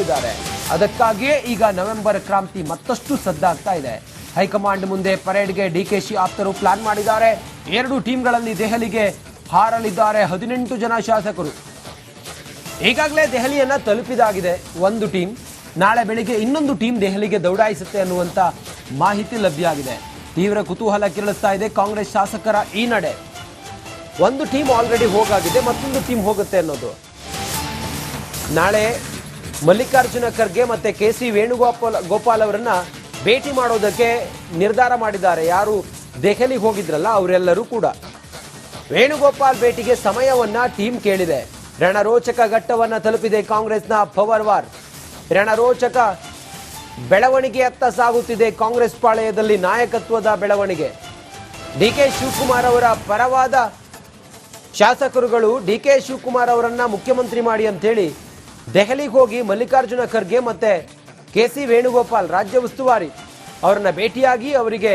ಮಾಡಿದ್ದಾರೆ. ಅದಕ್ಕಾಗಿಯೇ ಈಗ ನವೆಂಬರ್ ಕ್ರಾಂತಿ ಮತ್ತಷ್ಟು ಸದ್ದಾಗ್ತಾ ಇದೆ. ಹೈಕಮಾಂಡ್ ಮುಂದೆ ಪರೇಡ್ಗೆ ಡಿಕೆಶಿ ಆಪ್ತರು ಪ್ಲಾನ್ ಮಾಡಿದ್ದಾರೆ. 2 ಟೀಮ್ಗಳಲ್ಲಿ ದೆಹಲಿಗೆ ಹಾರಲಿದ್ದಾರೆ 18 ಜನ ಶಾಸಕರು. ಈಗಾಗಲೇ ದೆಹಲಿಯನ್ನ ತಲುಪಿದಾಗಿದೆ ಒಂದು ಟೀಮ್. ನಾಳೆ ಬೆಳಿಗ್ಗೆ ಇನ್ನೊಂದು ಟೀಮ್ ದೆಹಲಿಗೆ ದೌಡಾಯಿಸುತ್ತೆ ಅನ್ನುವಂತ ಮಾಹಿತಿ ಲಭ್ಯ ಆಗಿದೆ. ತೀವ್ರ ಕುತೂಹಲ ಕೆರಳಿಸ್ತಾ ಇದೆ ಕಾಂಗ್ರೆಸ್ ಶಾಸಕರ ಈ ನಡೆ. ಒಂದು ಟೀಮ್ ಆಲ್ರೆಡಿ ಹೋಗಾಗಿದೆ, ಮತ್ತೊಂದು ಟೀಮ್ ಹೋಗುತ್ತೆ ಅನ್ನೋದು. ನಾಳೆ ಮಲ್ಲಿಕಾರ್ಜುನ ಖರ್ಗೆ ಮತ್ತೆ KC ವೇಣುಗೋಪಾಲ್ ಅವರನ್ನ ಭೇಟಿ ಮಾಡೋದಕ್ಕೆ ನಿರ್ಧಾರ ಮಾಡಿದ್ದಾರೆ. ಯಾರು ದೆಹಲಿಗೆ ಹೋಗಿದ್ರಲ್ಲ ಅವರೆಲ್ಲರೂ ಕೂಡ. ವೇಣುಗೋಪಾಲ್ ಭೇಟಿಗೆ ಸಮಯವನ್ನ ಟೀಮ್ ಕೇಳಿದೆ. ರಣರೋಚಕ ಘಟ್ಟವನ್ನ ತಲುಪಿದೆ ಕಾಂಗ್ರೆಸ್ನ ಪವರ್ ವಾರ್. ರಣರೋಚಕ ಬೆಳವಣಿಗೆಯತ್ತ ಸಾಗುತ್ತಿದೆ ಕಾಂಗ್ರೆಸ್ ಪಾಳೆಯದಲ್ಲಿ ನಾಯಕತ್ವದ ಬೆಳವಣಿಗೆ. DK ಶಿವಕುಮಾರ್ ಅವರ ಪರವಾದ ಶಾಸಕರುಗಳು DK ಶಿವಕುಮಾರ್ ಅವರನ್ನ ಮುಖ್ಯಮಂತ್ರಿ ಮಾಡಿ ಅಂತೇಳಿ ದೆಹಲಿಗೆ ಹೋಗಿ ಮಲ್ಲಿಕಾರ್ಜುನ ಖರ್ಗೆ ಮತ್ತೆ KC ವೇಣುಗೋಪಾಲ್ ರಾಜ್ಯ ಉಸ್ತುವಾರಿ ಅವರನ್ನ ಭೇಟಿಯಾಗಿ ಅವರಿಗೆ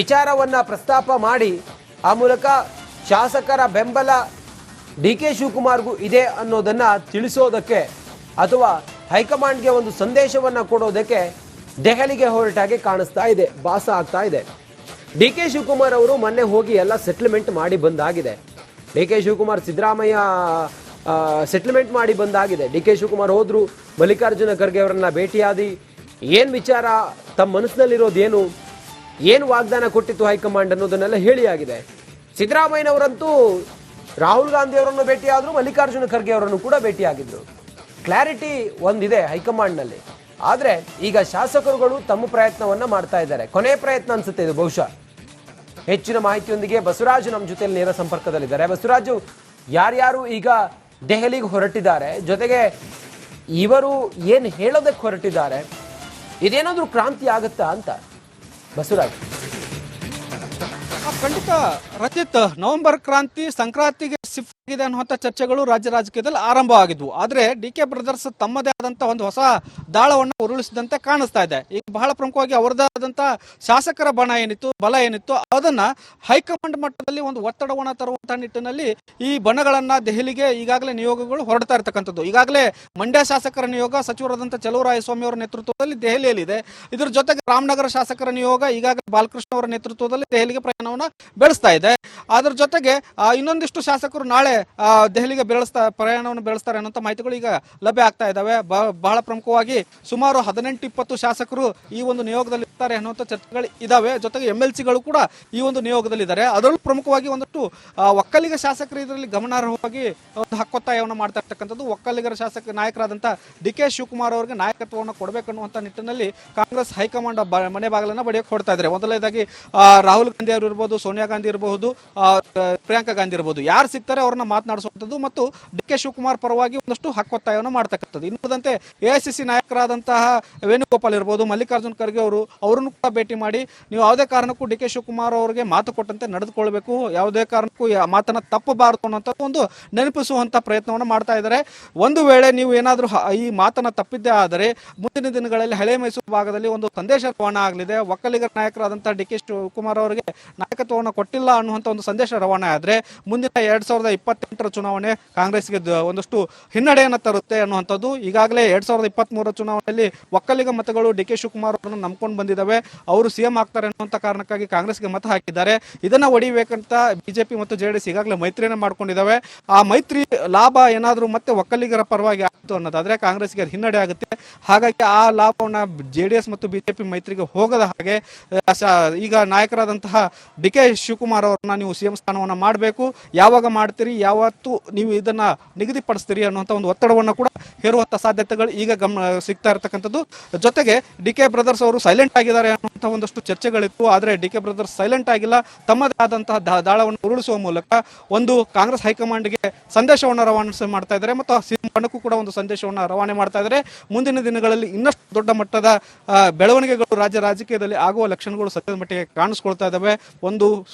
ವಿಚಾರವನ್ನ ಪ್ರಸ್ತಾಪ ಮಾಡಿ ಆ ಮೂಲಕ ಶಾಸಕರ ಬೆಂಬಲ DK ಶಿವಕುಮಾರ್ಗೂ ಇದೆ ಅನ್ನೋದನ್ನ ತಿಳಿಸೋದಕ್ಕೆ ಅಥವಾ ಹೈಕಮಾಂಡ್ಗೆ ಒಂದು ಸಂದೇಶವನ್ನ ಕೊಡೋದಕ್ಕೆ ದೆಹಲಿಗೆ ಹೊರಟಾಗೆ ಕಾಣಿಸ್ತಾ ಇದೆ, ಭಾಸ ಆಗ್ತಾ ಇದೆ. DK ಶಿವಕುಮಾರ್ ಅವರು ಮೊನ್ನೆ ಹೋಗಿ ಎಲ್ಲ ಸೆಟ್ಲ್ಮೆಂಟ್ ಮಾಡಿ ಬಂದಾಗಿದೆ. DK ಶಿವಕುಮಾರ್ ಸಿದ್ದರಾಮಯ್ಯ ಸೆಟ್ಲ್ಮೆಂಟ್ ಮಾಡಿ ಬಂದಾಗಿದೆ. DK ಶಿವಕುಮಾರ್ ಹೋದ್ರು, ಮಲ್ಲಿಕಾರ್ಜುನ ಖರ್ಗೆ ಅವರನ್ನ ಭೇಟಿಯಾದಿ ಏನು ವಿಚಾರ, ತಮ್ಮ ಮನಸ್ಸಿನಲ್ಲಿರೋದೇನು, ಏನು ವಾಗ್ದಾನ ಕೊಟ್ಟಿತ್ತು ಹೈಕಮಾಂಡ್ ಅನ್ನೋದನ್ನೆಲ್ಲ ಹೇಳಿ ಆಗಿದೆ. ಸಿದ್ದರಾಮಯ್ಯನವರಂತೂ ರಾಹುಲ್ ಗಾಂಧಿ ಅವರನ್ನು ಭೇಟಿಯಾದ್ರು, ಮಲ್ಲಿಕಾರ್ಜುನ ಖರ್ಗೆ ಅವರನ್ನು ಕೂಡ ಭೇಟಿಯಾಗಿದ್ರು. ಕ್ಲಾರಿಟಿ ಒಂದಿದೆ ಹೈಕಮಾಂಡ್ನಲ್ಲಿ. ಆದರೆ ಈಗ ಶಾಸಕರುಗಳು ತಮ್ಮ ಪ್ರಯತ್ನವನ್ನ ಮಾಡ್ತಾ ಇದ್ದಾರೆ. ಕೊನೆಯ ಪ್ರಯತ್ನ ಅನ್ಸುತ್ತೆ ಇದು ಬಹುಶಃ. ಹೆಚ್ಚಿನ ಮಾಹಿತಿಯೊಂದಿಗೆ ಬಸವರಾಜ್ ನಮ್ಮ ಜೊತೆಯಲ್ಲಿ ನೇರ ಸಂಪರ್ಕದಲ್ಲಿದ್ದಾರೆ. ಬಸವರಾಜು, ಯಾರ್ಯಾರು ಈಗ ದೆಹಲಿಗೆ ಹೊರಟಿದ್ದಾರೆ, ಜೊತೆಗೆ ಇವರು ಏನು ಹೇಳೋದಕ್ಕೆ ಹೊರಟಿದ್ದಾರೆ, ಇದೇನಾದ್ರೂ ಕ್ರಾಂತಿ ಆಗುತ್ತಾ ಅಂತ ಬಸವರಾಜ್? ಖಂಡಿತ ರಚಿತ್, ನವೆಂಬರ್ ಕ್ರಾಂತಿ ಸಂಕ್ರಾಂತಿಗೆ ಶಿಫ್ಟ್ ಆಗಿದೆ ಅನ್ನುವಂಥ ಚರ್ಚೆಗಳು ರಾಜ್ಯ ರಾಜಕೀಯದಲ್ಲಿ ಆರಂಭ ಆಗಿದ್ವು. ಆದರೆ DK ಬ್ರದರ್ಸ್ ತಮ್ಮದೇ ಆದಂಥ ಒಂದು ಹೊಸ ದಾಳವನ್ನು ಉರುಳಿಸಿದಂತೆ ಕಾಣಿಸ್ತಾ ಇದೆ. ಈಗ ಬಹಳ ಪ್ರಮುಖವಾಗಿ ಅವರದೇ ಆದಂಥ ಶಾಸಕರ ಬಲ ಏನಿತ್ತು ಅದನ್ನ ಹೈಕಮಾಂಡ್ ಮಟ್ಟದಲ್ಲಿ ಒಂದು ಒತ್ತಡವನ್ನು ತರುವಂತಹ ನಿಟ್ಟಿನಲ್ಲಿ ಈ ಬಣಗಳನ್ನ ದೆಹಲಿಗೆ ಈಗಾಗಲೇ ನಿಯೋಗಗಳು ಹೊರಡ್ತಾ ಇರತಕ್ಕಂಥದ್ದು. ಈಗಾಗಲೇ ಮಂಡ್ಯ ಶಾಸಕರ ನಿಯೋಗ ಸಚಿವರಾದಂಥ ಚಲುವರಾಯಸ್ವಾಮಿ ಅವರ ನೇತೃತ್ವದಲ್ಲಿ ದೆಹಲಿಯಲ್ಲಿದೆ. ಇದರ ಜೊತೆಗೆ ರಾಮನಗರ ಶಾಸಕರ ನಿಯೋಗ ಈಗಾಗಲೇ ಬಾಲಕೃಷ್ಣ ಅವರ ನೇತೃತ್ವದಲ್ಲಿ ದೆಹಲಿಗೆ ಪ್ರಯಾಣವನ್ನು ಬೆಳೆಸ್ತಾ ಇದೆ. ಅದರ ಜೊತೆಗೆ ಇನ್ನೊಂದಿಷ್ಟು ಶಾಸಕರು ನಾಳೆ ದೆಹಲಿಗೆ ಪ್ರಯಾಣವನ್ನು ಬೆಳೆಸ್ತಾರೆ ಅನ್ನುವಂಥ ಮಾಹಿತಿಗಳು ಈಗ ಲಭ್ಯ ಆಗ್ತಾ ಇದ್ದಾವೆ. ಬಹಳ ಪ್ರಮುಖವಾಗಿ ಸುಮಾರು 18-20 ಶಾಸಕರು ಈ ಒಂದು ನಿಯೋಗದಲ್ಲಿ ಇರ್ತಾರೆ ಅನ್ನುವಂಥ ಚರ್ಚೆಗಳು ಇದಾವೆ. ಜೊತೆಗೆ MLC ಗಳು ಕೂಡ ಈ ಒಂದು ನಿಯೋಗದಲ್ಲಿದ್ದಾರೆ. ಅದರಲ್ಲೂ ಪ್ರಮುಖವಾಗಿ ಒಂದಷ್ಟು ಒಕ್ಕಲಿಗ ಶಾಸಕರು ಇದರಲ್ಲಿ ಗಮನಾರ್ಹವಾಗಿ ಒಂದು ಹಕ್ಕೊತ್ತಾಯವನ್ನು ಮಾಡ್ತಾ ಇರ್ತಕ್ಕಂಥದ್ದು. ಒಕ್ಕಲಿಗರ ನಾಯಕರಾದಂಥ DK ಶಿವಕುಮಾರ್ ಅವರಿಗೆ ನಾಯಕತ್ವವನ್ನು ಕೊಡಬೇಕನ್ನುವಂಥ ನಿಟ್ಟಿನಲ್ಲಿ ಕಾಂಗ್ರೆಸ್ ಹೈಕಮಾಂಡ್ ಮನೆ ಬಾಗಿಲನ್ನು ಬಡಿಯಕ್ಕೆ ಹೊಡ್ತಾ ಇದ್ದಾರೆ. ಮೊದಲನೇದಾಗಿ ರಾಹುಲ್ ಗಾಂಧಿ ಅವರು ಇರಬಹುದು, ಸೋನಿಯಾ ಗಾಂಧಿ ಇರಬಹುದು, ಪ್ರಿಯಾಂಕಾ ಗಾಂಧಿ ಇರಬಹುದು, ಯಾರು ಸಿಗ್ತಾರೆ ಅವ್ರನ್ನ ಮಾತನಾಡಿಸುವಂಥದ್ದು ಮತ್ತು DK ಶಿವಕುಮಾರ್ ಪರವಾಗಿ ಒಂದಷ್ಟು ಹಕ್ಕೊತ್ತಾಯವನ್ನು ಮಾಡ್ತಕ್ಕಂಥದ್ದು. ಇನ್ನುದಂತೆ AICC ನಾಯಕರಾದಂತಹ ವೇಣುಗೋಪಾಲ್ ಇರಬಹುದು, ಮಲ್ಲಿಕಾರ್ಜುನ್ ಖರ್ಗೆ ಅವರನ್ನು ಕೂಡ ಭೇಟಿ ಮಾಡಿ ನೀವು ಯಾವುದೇ ಕಾರಣಕ್ಕೂ DK ಶಿವಕುಮಾರ್ ಅವರಿಗೆ ಮಾತು ಕೊಟ್ಟಂತೆ ನಡೆದುಕೊಳ್ಬೇಕು, ಯಾವುದೇ ಕಾರಣಕ್ಕೂ ಮಾತನ್ನ ತಪ್ಪಬಾರದು ಅನ್ನೋಂಥದ್ದು ಒಂದು ನೆನಪಿಸುವಂತ ಪ್ರಯತ್ನವನ್ನು ಮಾಡ್ತಾ ಇದ್ದಾರೆ. ಒಂದು ವೇಳೆ ನೀವು ಏನಾದರೂ ಈ ಮಾತನ್ನ ತಪ್ಪಿದ್ದೇ ಆದರೆ ಮುಂದಿನ ದಿನಗಳಲ್ಲಿ ಹಳೆ ಮೈಸೂರು ಭಾಗದಲ್ಲಿ ಒಂದು ಸಂದೇಶ ರವಾನೆ ಆಗಲಿದೆ. ಒಕ್ಕಲಿಗರ ನಾಯಕರಾದಂತಹ DK ಶಿವಕುಮಾರ್ ಅವರಿಗೆ ನಾಯಕತ್ವವನ್ನು ಕೊಟ್ಟಿಲ್ಲ ಅನ್ನುವಂಥ ಒಂದು ಸಂದೇಶ ರವಾನೆ ಆದರೆ ಮುಂದಿನ 2028 ಚುನಾವಣೆ ಕಾಂಗ್ರೆಸ್ಗೆ ಒಂದಷ್ಟು ಹಿನ್ನಡೆಯನ್ನು ತರುತ್ತೆ ಅನ್ನುವಂಥದ್ದು. ಈಗಾಗಲೇ 2023 ಚುನಾವಣೆಯಲ್ಲಿ ಒಕ್ಕಲಿಗ ಮತಗಳು DK ಶಿವಕುಮಾರ್ ಅವರನ್ನು ನಂಬ್ಕೊಂಡು ಬಂದಿದ್ದಾವೆ. ಅವರು CM ಆಗ್ತಾರೆ ಅನ್ನುವಂಥ ಕಾರಣಕ್ಕಾಗಿ ಕಾಂಗ್ರೆಸ್ಗೆ ಮತ ಹಾಕಿದ್ದಾರೆ. ಇದನ್ನ ಹೊಡಿಬೇಕಂತ BJP ಮತ್ತು JDS ಈಗಾಗಲೇ ಮೈತ್ರಿಯನ್ನು ಮಾಡ್ಕೊಂಡಿದ್ದಾವೆ. ಆ ಮೈತ್ರಿ ಲಾಭ ಏನಾದರೂ ಮತ್ತೆ ಒಕ್ಕಲಿಗರ ಪರವಾಗಿ ಆಯಿತು ಅನ್ನೋದಾದ್ರೆ ಕಾಂಗ್ರೆಸ್ಗೆ ಹಿನ್ನಡೆ ಆಗುತ್ತೆ. ಹಾಗಾಗಿ ಆ ಲಾಭವನ್ನು JDS ಮತ್ತು BJP ಮೈತ್ರಿಗೆ ಹೋಗದ ಹಾಗೆ ಈಗ ನಾಯಕರಾದಂತಹ DK ಶಿವಕುಮಾರ್ ಅವರನ್ನ ನೀವು CM ಸ್ಥಾನವನ್ನು ಮಾಡಬೇಕು, ಯಾವಾಗ ಮಾಡ್ತೀರಿ, ಯಾವತ್ತು ನೀವು ಇದನ್ನ ನಿಗದಿಪಡಿಸ್ತೀರಿ ಅನ್ನುವಂಥ ಒಂದು ಒತ್ತಡವನ್ನು ಕೂಡ ಹೇರುವಂಥ ಸಾಧ್ಯತೆಗಳು ಈಗ ಸಿಗ್ತಾ ಇರತಕ್ಕಂಥದ್ದು. ಜೊತೆಗೆ DK ಬ್ರದರ್ಸ್ ಅವರು ಸೈಲೆಂಟ್ ಆಗಿದ್ದಾರೆ ಅನ್ನುವಂಥ ಒಂದಷ್ಟು ಚರ್ಚೆಗಳಿತ್ತು. ಆದರೆ DK ಬ್ರದರ್ಸ್ ಸೈಲೆಂಟ್ ಆಗಿಲ್ಲ, ತಮ್ಮದೇ ಆದಂತಹ ದಾಳವನ್ನು ಉರುಳಿಸುವ ಮೂಲಕ ಒಂದು ಕಾಂಗ್ರೆಸ್ ಹೈಕಮಾಂಡ್ಗೆ ಸಂದೇಶವನ್ನು ರವಾನೆ ಮಾಡ್ತಾ ಇದ್ದಾರೆ ಮತ್ತು CM ಬಣಕ್ಕೂ ಕೂಡ ಒಂದು ಸಂದೇಶವನ್ನು ರವಾನೆ ಮಾಡ್ತಾ ಇದ್ದಾರೆ. ಮುಂದಿನ ದಿನಗಳಲ್ಲಿ ಇನ್ನಷ್ಟು ದೊಡ್ಡ ಮಟ್ಟದ ಬೆಳವಣಿಗೆಗಳು ರಾಜ್ಯ ರಾಜಕೀಯದಲ್ಲಿ ಆಗುವ ಲಕ್ಷಣಗಳು ಸದ್ಯದ ಮಟ್ಟಿಗೆ ಕಾಣಿಸ್ಕೊಳ್ತಾ ಇದ್ದಾವೆ. ಒಂದು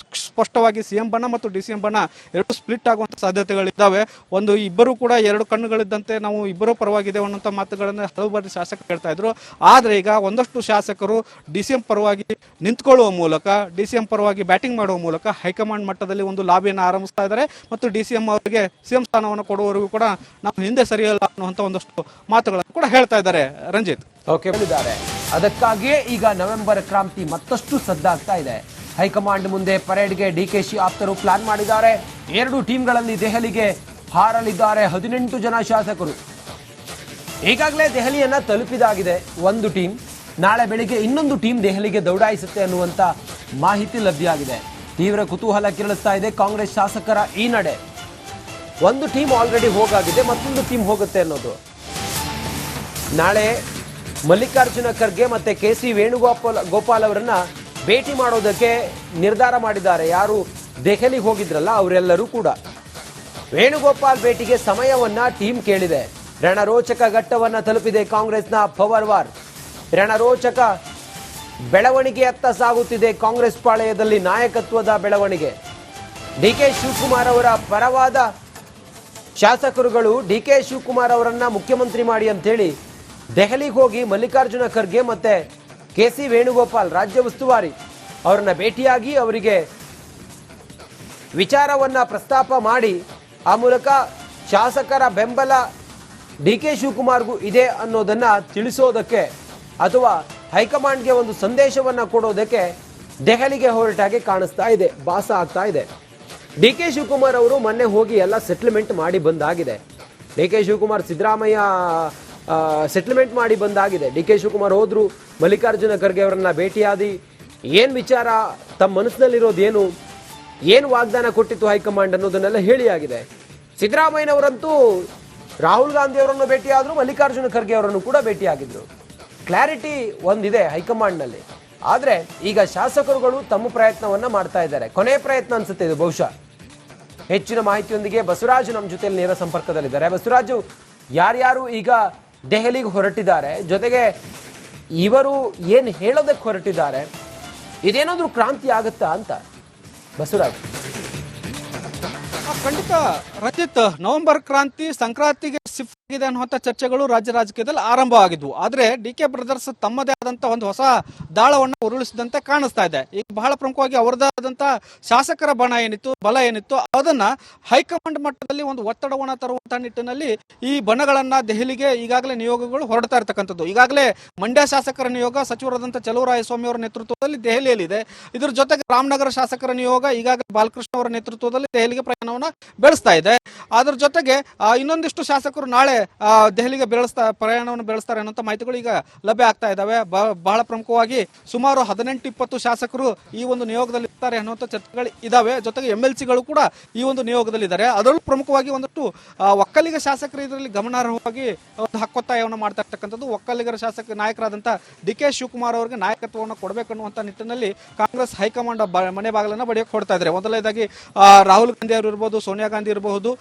ಸ್ಪಷ್ಟವಾಗಿ ಸಿಎಂ ಬಣ ಮತ್ತು ಡಿಸಿಎಂ ಬಣ ಎರಡು ಸ್ಪ್ಲಿಟ್ ಆಗುವಂತ ಸಾಧ್ಯತೆಗಳಿದ್ದಾವೆ. ಒಂದು ಇಬ್ಬರು ಕೂಡ ಎರಡು ಕಣ್ಣುಗಳಿದ್ದಂತೆ ನಾವು ಇಬ್ಬರು ಪರವಾಗಿದೆ ಅನ್ನುವಂಥ ಮಾತುಗಳನ್ನು ಹಲವು ಬಾರಿ ಶಾಸಕರು ಹೇಳ್ತಾ ಇದ್ರು. ಆದರೆ ಈಗ ಒಂದಷ್ಟು ಶಾಸಕರು ಡಿಸಿಎಂ ಪರವಾಗಿ ನಿಂತ್ಕೊಳ್ಳುವ ಮೂಲಕ, ಡಿಸಿಎಂ ಪರವಾಗಿ ಬ್ಯಾಟಿಂಗ್ ಮಾಡುವ ಮೂಲಕ ಹೈಕಮಾಂಡ್ ಮಟ್ಟದಲ್ಲಿ ಒಂದು ಲಾಬಿಯನ್ನು ಆರಂಭಿಸ್ತಾ ಇದ್ದಾರೆ ಮತ್ತು ಡಿಸಿಎಂ ಅವರಿಗೆ ಸಿಎಂ ಸ್ಥಾನವನ್ನು ಕೊಡುವವರೆಗೂ ಕೂಡ ನಾವು ಹಿಂದೆ ಸರಿಯಲ್ಲ ಅನ್ನುವಂಥ ಒಂದಷ್ಟು ಮಾತುಗಳನ್ನು ಕೂಡ ಹೇಳ್ತಾ ಇದ್ದಾರೆ. ರಂಜಿತ್, ಓಕೆ, ಅದಕ್ಕಾಗಿಯೇ ಈಗ ನವೆಂಬರ್ ಕ್ರಾಂತಿ ಮತ್ತಷ್ಟು ಸದ್ದಾಗ್ತಾ ಇದೆ. ಹೈಕಮಾಂಡ್ ಮುಂದೆ ಪರೇಡ್ಗೆ ಡಿಕೆಶಿ ಆಪ್ತರು ಪ್ಲಾನ್ ಮಾಡಿದ್ದಾರೆ. ಎರಡು ಟೀಮ್ಗಳಲ್ಲಿ ದೆಹಲಿಗೆ ಹಾರಲಿದ್ದಾರೆ 18 ಜನ ಶಾಸಕರು. ಈಗಾಗಲೇ ದೆಹಲಿಯನ್ನ ತಲುಪಿದಾಗಿದೆ ಒಂದು ಟೀಮ್. ನಾಳೆ ಬೆಳಿಗ್ಗೆ ಇನ್ನೊಂದು ಟೀಮ್ ದೆಹಲಿಗೆ ದೌಡಾಯಿಸುತ್ತೆ ಅನ್ನುವಂತ ಮಾಹಿತಿ ಲಭ್ಯವಾಗಿದೆ. ತೀವ್ರ ಕುತೂಹಲ ಕೆರಳಿಸ್ತಾ ಇದೆ ಕಾಂಗ್ರೆಸ್ ಶಾಸಕರ ಈ ನಡೆ. ಒಂದು ಟೀಮ್ ಆಲ್ರೆಡಿ ಹೋಗಾಗಿದೆ, ಮತ್ತೊಂದು ಟೀಮ್ ಹೋಗುತ್ತೆ ಅನ್ನೋದು. ನಾಳೆ ಮಲ್ಲಿಕಾರ್ಜುನ ಖರ್ಗೆ ಮತ್ತೆ KC ವೇಣುಗೋಪಾಲ್ ಅವರನ್ನ ಭೇಟಿ ಮಾಡೋದಕ್ಕೆ ನಿರ್ಧಾರ ಮಾಡಿದ್ದಾರೆ. ಯಾರು ದೆಹಲಿಗೆ ಹೋಗಿದ್ರಲ್ಲ ಅವರೆಲ್ಲರೂ ಕೂಡ. ವೇಣುಗೋಪಾಲ್ ಭೇಟಿಗೆ ಸಮಯವನ್ನ ಟೀಮ್ ಕೇಳಿದೆ. ರಣರೋಚಕ ಘಟ್ಟವನ್ನ ತಲುಪಿದೆ ಕಾಂಗ್ರೆಸ್ನ ಪವರ್ ವಾರ್. ರಣರೋಚಕ ಬೆಳವಣಿಗೆಯತ್ತ ಸಾಗುತ್ತಿದೆ ಕಾಂಗ್ರೆಸ್ ಪಾಳೆಯದಲ್ಲಿ ನಾಯಕತ್ವದ ಬೆಳವಣಿಗೆ. DK ಶಿವಕುಮಾರ್ ಅವರ ಪರವಾದ ಶಾಸಕರುಗಳು DK ಶಿವಕುಮಾರ್ ಅವರನ್ನ ಮುಖ್ಯಮಂತ್ರಿ ಮಾಡಿ ಅಂತೇಳಿ ದೆಹಲಿಗೆ ಹೋಗಿ ಮಲ್ಲಿಕಾರ್ಜುನ ಖರ್ಗೆ ಮತ್ತೆ KC ವೇಣುಗೋಪಾಲ್ ರಾಜ್ಯ ಉಸ್ತುವಾರಿ ಅವರನ್ನ ಭೇಟಿಯಾಗಿ ಅವರಿಗೆ ವಿಚಾರವನ್ನ ಪ್ರಸ್ತಾಪ ಮಾಡಿ ಆ ಮೂಲಕ ಶಾಸಕರ ಬೆಂಬಲ DK ಶಿವಕುಮಾರ್ಗೂ ಇದೆ ಅನ್ನೋದನ್ನ ತಿಳಿಸೋದಕ್ಕೆ ಅಥವಾ ಹೈಕಮಾಂಡ್ಗೆ ಒಂದು ಸಂದೇಶವನ್ನ ಕೊಡೋದಕ್ಕೆ ದೆಹಲಿಗೆ ಹೊರಟಾಗೆ ಕಾಣಿಸ್ತಾ ಇದೆ, ಭಾಸ ಆಗ್ತಾ ಇದೆ. DK ಶಿವಕುಮಾರ್ ಅವರು ಮೊನ್ನೆ ಹೋಗಿ ಎಲ್ಲ ಸೆಟ್ಲ್ಮೆಂಟ್ ಮಾಡಿ ಬಂದಾಗಿದೆ. DK ಶಿವಕುಮಾರ್ ಸಿದ್ದರಾಮಯ್ಯ ಸೆಟ್ಲ್ಮೆಂಟ್ ಮಾಡಿ ಬಂದಾಗಿದೆ. DK ಶಿವಕುಮಾರ್ ಹೋದ್ರು, ಮಲ್ಲಿಕಾರ್ಜುನ ಖರ್ಗೆ ಅವರನ್ನ ಭೇಟಿಯಾದಿ ಏನು ವಿಚಾರ, ತಮ್ಮ ಮನಸ್ಸಿನಲ್ಲಿರೋದು ಏನು ವಾಗ್ದಾನ ಕೊಟ್ಟಿತ್ತು ಹೈಕಮಾಂಡ್ ಅನ್ನೋದನ್ನೆಲ್ಲ ಹೇಳಿ ಆಗಿದೆ. ಸಿದ್ದರಾಮಯ್ಯನವರಂತೂ ರಾಹುಲ್ ಗಾಂಧಿ ಅವರನ್ನು ಭೇಟಿಯಾದ್ರು, ಮಲ್ಲಿಕಾರ್ಜುನ ಖರ್ಗೆ ಅವರನ್ನು ಕೂಡ ಭೇಟಿಯಾಗಿದ್ರು. ಕ್ಲಾರಿಟಿ ಒಂದಿದೆ ಹೈಕಮಾಂಡ್ನಲ್ಲಿ. ಆದರೆ ಈಗ ಶಾಸಕರುಗಳು ತಮ್ಮ ಪ್ರಯತ್ನವನ್ನ ಮಾಡ್ತಾ ಇದ್ದಾರೆ. ಕೊನೆ ಪ್ರಯತ್ನ ಅನ್ಸುತ್ತೆ ಇದು ಬಹುಶಃ. ಹೆಚ್ಚಿನ ಮಾಹಿತಿಯೊಂದಿಗೆ ಬಸವರಾಜು ನಮ್ಮ ಜೊತೆಯಲ್ಲಿ ನೇರ ಸಂಪರ್ಕದಲ್ಲಿದ್ದಾರೆ. ಬಸವರಾಜು, ಯಾರ್ಯಾರು ಈಗ ದೆಹಲಿಗೆ ಹೊರಟಿದ್ದಾರೆ, ಜೊತೆಗೆ ಇವರು ಏನು ಹೇಳೋದಕ್ಕೆ ಹೊರಟಿದ್ದಾರೆ, ಇದೇನಾದ್ರೂ ಕ್ರಾಂತಿ ಆಗುತ್ತಾ ಅಂತ ಬಸವರಾಜ್? ಖಂಡಿತ ರಂಜಿತ್, ನವೆಂಬರ್ ಕ್ರಾಂತಿ ಸಂಕ್ರಾಂತಿಗೆ ಶಿಫ್ಟ್ ಆಗಿದೆ ಅನ್ನುವಂಥ ಚರ್ಚೆಗಳು ರಾಜ್ಯ ರಾಜಕೀಯದಲ್ಲಿ ಆರಂಭವಾಗಿದ್ವು. ಆದರೆ DK ಬ್ರದರ್ಸ್ ತಮ್ಮದೇ ಆದಂತಹ ಒಂದು ಹೊಸ ದಾಳವನ್ನು ಉರುಳಿಸಿದಂತೆ ಕಾಣಿಸ್ತಾ ಇದೆ. ಈಗ ಬಹಳ ಪ್ರಮುಖವಾಗಿ ಅವರದಾದಂತಹ ಶಾಸಕರ ಬಣ ಏನಿತ್ತು, ಬಲ ಏನಿತ್ತು, ಅದನ್ನ ಹೈಕಮಾಂಡ್ ಮಟ್ಟದಲ್ಲಿ ಒಂದು ಒತ್ತಡವನ್ನು ತರುವಂತಹ ನಿಟ್ಟಿನಲ್ಲಿ ಈ ಬಣಗಳನ್ನ ದೆಹಲಿಗೆ ಈಗಾಗಲೇ ನಿಯೋಗಗಳು ಹೊರಡ್ತಾ ಇರತಕ್ಕಂಥದ್ದು. ಈಗಾಗಲೇ ಮಂಡ್ಯ ಶಾಸಕರ ನಿಯೋಗ ಸಚಿವರಾದಂತಹ ಚಲುವರಾಯಸ್ವಾಮಿ ಅವರ ನೇತೃತ್ವದಲ್ಲಿ ದೆಹಲಿಯಲ್ಲಿದೆ. ಇದರ ಜೊತೆಗೆ ರಾಮನಗರ ಶಾಸಕರ ನಿಯೋಗ ಈಗಾಗಲೇ ಬಾಲಕೃಷ್ಣ ಅವರ ನೇತೃತ್ವದಲ್ಲಿ ದೆಹಲಿಗೆ ಪ್ರಯಾಣವನ್ನು ಬೆಳೆಸ್ತಾ ಇದೆ. ಅದರ ಜೊತೆಗೆ ಇನ್ನೊಂದಿಷ್ಟು ಶಾಸಕರು ನಾಳೆ ದೆಹಲಿಗೆ ಪ್ರಯಾಣವನ್ನು ಬೆಳೆಸ್ತಾರೆ ಅನ್ನೋ ಮಾಹಿತಿಗಳು ಈಗ ಲಭ್ಯ ಆಗ್ತಾ ಇದ್ದಾವೆ. ಬಹಳ ಪ್ರಮುಖವಾಗಿ ಸುಮಾರು 18-20 ಶಾಸಕರು ಈ ಒಂದು ನಿಯೋಗದಲ್ಲಿ ಇರ್ತಾರೆ ಅನ್ನುವಂಥ ಚರ್ಚೆಗಳು ಇದಾವೆ. ಜೊತೆಗೆ MLCಗಳು ಕೂಡ ಈ ಒಂದು ನಿಯೋಗದಲ್ಲಿ ಇದ್ದಾರೆ. ಅದರಲ್ಲೂ ಪ್ರಮುಖವಾಗಿ ಒಂದಷ್ಟು ಒಕ್ಕಲಿಗ ಶಾಸಕರು ಇದರಲ್ಲಿ ಗಮನಾರ್ಹವಾಗಿ ಒಂದು ಹಕ್ಕೊತ್ತಾಯವನ್ನು ಮಾಡ್ತಾ ಇರ್ತಕ್ಕಂಥದ್ದು. ಒಕ್ಕಲಿಗರ ಶಾಸಕ ನಾಯಕರಾದಂತಹ DK ಶಿವಕುಮಾರ್ ಅವರಿಗೆ ನಾಯಕತ್ವವನ್ನು ಕೊಡಬೇಕನ್ನುವಂಥ ನಿಟ್ಟಿನಲ್ಲಿ ಕಾಂಗ್ರೆಸ್ ಹೈಕಮಾಂಡ್ ಮನೆ ಬಾಗಿಲನ್ನು ಬಡಿಯೋಕೆ ಹೊಡ್ತಾ ಇದ್ದಾರೆ. ಮೊದಲನೇದಾಗಿ ರಾಹುಲ್ ಗಾಂಧಿ ಅವರು ಇರ್ಬೋದು, ಸೋನಿಯಾ ಗಾಂಧಿ ಇರಬಹುದು,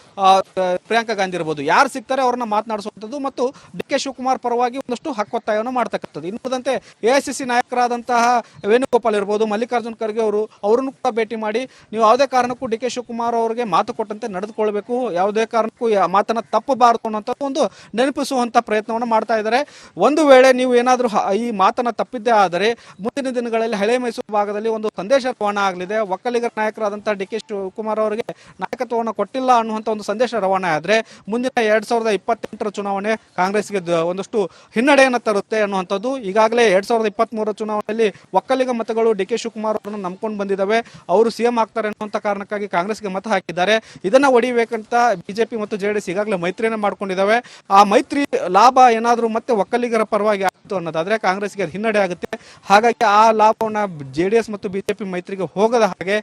ಪ್ರಿಯಾಂಕಾ ಗಾಂಧಿ ಇರಬಹುದು, ಯಾರು ಸಿಗ್ತಾರೆ ಅವ್ರನ್ನ ಮಾತನಾಡಿಸುವಂಥದ್ದು ಮತ್ತು DK ಶಿವಕುಮಾರ್ ಪರವಾಗಿ ಒಂದಷ್ಟು ಹಕ್ಕೊತ್ತಾಯವನ್ನು ಮಾಡ್ತಕ್ಕಂಥದ್ದು. ಇನ್ನುದಂತೆ AICC ನಾಯಕರಾದಂತಹ ವೇಣುಗೋಪಾಲ್ ಇರಬಹುದು, ಮಲ್ಲಿಕಾರ್ಜುನ್ ಖರ್ಗೆ ಅವರನ್ನು ಕೂಡ ಭೇಟಿ ಮಾಡಿ ನೀವು ಯಾವುದೇ ಕಾರಣಕ್ಕೂ DK ಶಿವಕುಮಾರ್ ಅವರಿಗೆ ಮಾತು ಕೊಟ್ಟಂತೆ ನಡೆದುಕೊಳ್ಬೇಕು, ಯಾವುದೇ ಕಾರಣಕ್ಕೂ ಮಾತನ್ನ ತಪ್ಪಬಾರದು ಅನ್ನೋಂಥದ್ದು ಒಂದು ನೆನಪಿಸುವಂತ ಪ್ರಯತ್ನವನ್ನು ಮಾಡ್ತಾ ಇದ್ದಾರೆ. ಒಂದು ವೇಳೆ ನೀವು ಏನಾದರೂ ಈ ಮಾತನ್ನ ತಪ್ಪಿದ್ದೇ ಆದರೆ ಮುಂದಿನ ದಿನಗಳಲ್ಲಿ ಹಳೆ ಮೈಸೂರು ಭಾಗದಲ್ಲಿ ಒಂದು ಸಂದೇಶ ರವಾನೆ ಆಗಲಿದೆ. ಒಕ್ಕಲಿಗರ ನಾಯಕರಾದಂತಹ DK ಶಿವಕುಮಾರ್ ಅವರಿಗೆ ನಾಯಕತ್ವವನ್ನು ಕೊಟ್ಟಿಲ್ಲ ಅನ್ನುವಂಥ ಒಂದು ಸಂದೇಶ ರವಾನೆ ಆದರೆ ಮುಂದಿನ 2028 ಚುನಾವಣೆ ಕಾಂಗ್ರೆಸ್ಗೆ ಒಂದಷ್ಟು ಹಿನ್ನಡೆಯನ್ನು ತರುತ್ತೆ ಅನ್ನುವಂಥದ್ದು. ಈಗಾಗಲೇ 2023 ಚುನಾವಣೆಯಲ್ಲಿ ಒಕ್ಕಲಿಗ ಮತಗಳು DK ಶಿವಕುಮಾರ್ ಅವರನ್ನು ನಂಬ್ಕೊಂಡು ಬಂದಿದ್ದಾವೆ. ಅವರು CM ಆಗ್ತಾರೆ ಅನ್ನುವಂಥ ಕಾರಣಕ್ಕಾಗಿ ಕಾಂಗ್ರೆಸ್ಗೆ ಮತ ಹಾಕಿದ್ದಾರೆ. ಇದನ್ನ ಹೊಡಿಬೇಕಂತ ಬಿಜೆಪಿ ಮತ್ತು JDS ಈಗಾಗಲೇ ಮೈತ್ರಿಯನ್ನು ಮಾಡ್ಕೊಂಡಿದ್ದಾವೆ. ಆ ಮೈತ್ರಿ ಲಾಭ ಏನಾದರೂ ಮತ್ತೆ ಒಕ್ಕಲಿಗರ ಪರವಾಗಿ ಆಯಿತು ಅನ್ನೋದಾದ್ರೆ ಕಾಂಗ್ರೆಸ್ಗೆ ಹಿನ್ನಡೆ ಆಗುತ್ತೆ. ಹಾಗಾಗಿ ಆ ಲಾಭವನ್ನು JDS ಮತ್ತು ಬಿಜೆಪಿ ಮೈತ್ರಿಗೆ ಹೋಗದ ಹಾಗೆ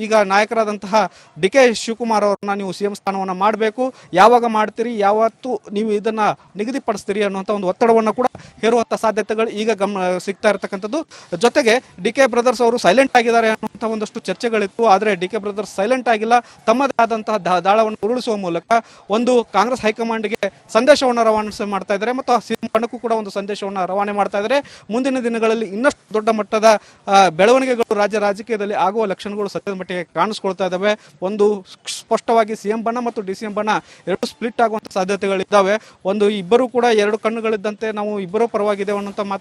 ಈಗ ನಾಯಕರಾದಂತಹ DK ಶಿವಕುಮಾರ್ ಅವರನ್ನ ನೀವು CM ಸ್ಥಾನವನ್ನು ಮಾಡಬೇಕು, ಯಾವಾಗ ಮಾಡ್ತೀರಿ, ಯಾವತ್ತು ನೀವು ಇದನ್ನ ನಿಗದಿಪಡಿಸ್ತೀರಿ ಅನ್ನುವಂಥ ಒಂದು ಒತ್ತಡವನ್ನು ಕೂಡ ಹೇರುವಂಥ ಸಾಧ್ಯತೆಗಳು ಈಗ ಸಿಗ್ತಾ ಇರತಕ್ಕಂಥದ್ದು. ಜೊತೆಗೆ ಡಿ ಕೆ ಬ್ರದರ್ಸ್ ಅವರು ಸೈಲೆಂಟ್ ಆಗಿದ್ದಾರೆ ಅನ್ನುವಂಥ ಒಂದಷ್ಟು ಚರ್ಚೆಗಳಿತ್ತು. ಆದರೆ ಡಿ ಕೆ ಬ್ರದರ್ಸ್ ಸೈಲೆಂಟ್ ಆಗಿಲ್ಲ, ತಮ್ಮದೇ ಆದಂತಹ ದಾಳವನ್ನು ಉರುಳಿಸುವ ಮೂಲಕ ಒಂದು ಕಾಂಗ್ರೆಸ್ ಹೈಕಮಾಂಡ್ಗೆ ಸಂದೇಶವನ್ನು ರವಾನೆ ಮಾಡ್ತಾ ಇದ್ದಾರೆ ಮತ್ತು ಸಿಎಂ ಬಣಕ್ಕೂ ಕೂಡ ಒಂದು ಸಂದೇಶವನ್ನು ರವಾನೆ ಮಾಡ್ತಾ ಇದ್ದಾರೆ. ಮುಂದಿನ ದಿನಗಳಲ್ಲಿ ಇನ್ನಷ್ಟು ದೊಡ್ಡ ಮಟ್ಟದ ಬೆಳವಣಿಗೆಗಳು ರಾಜ್ಯ ರಾಜಕೀಯದಲ್ಲಿ ಆಗುವ ಲಕ್ಷಣಗಳು ಸದ್ಯದ ಮಟ್ಟಿಗೆ ಕಾಣಿಸ್ಕೊಳ್ತಾ ಇದ್ದಾವೆ. ಒಂದು ಸ್ಪಷ್ಟವಾಗಿ ಸಿಎಂ ಬಣ ಮತ್ತು ಡಿ ಸಿ ಎಂ ಬಣ ಎರಡು ಸ್ಪ್ಲಿಟ್ ಆಗುವಂತ ಸಾಧ್ಯತೆಗಳಿದ್ದಾವೆ. ಒಂದು ಇಬ್ಬರು ಕೂಡ ಎರಡು ಕಣ್ಣುಗಳಿದ್ದಂತೆ ನಾವು ಇಬ್ಬರು ಪರವಾಗಿದೆ ಅನ್ನುವಂಥ ಮಾತು